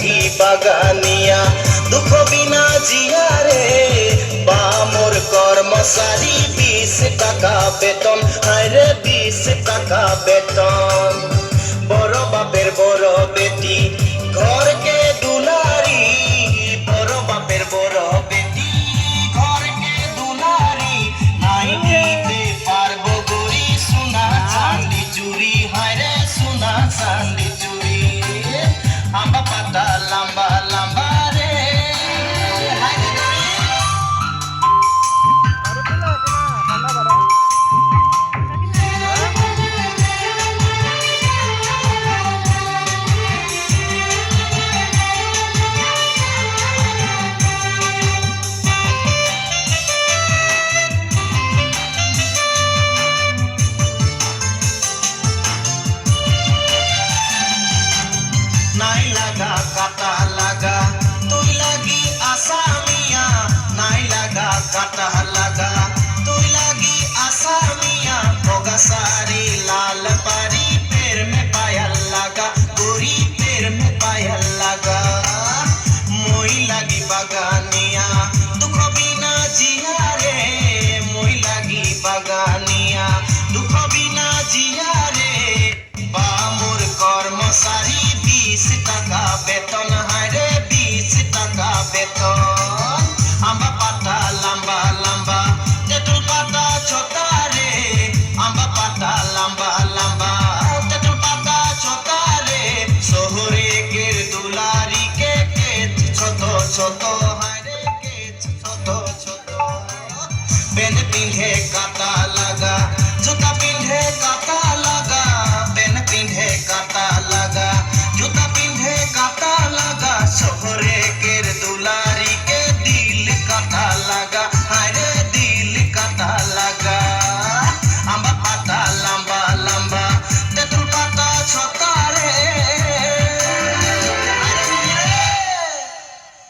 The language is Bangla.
লাঠি বাগানিয়া দুঃখ বিনা জিয়ারে বা মোর কর্মচারী 20 টাকা বেতন হায়রে 20 টাকা বেতন বড় বাপের বড় বেটি ঘরকে দুলারি বড় বাপের বড় বেটি ঘরকে দুলারি নাই দিতে পারবো গরি সোনা চাঁদি চুরি হায়রে সোনা চাঁদি চুরি আম্বা পাতা লম্বা লম্বা রে নাই লাগা কাটা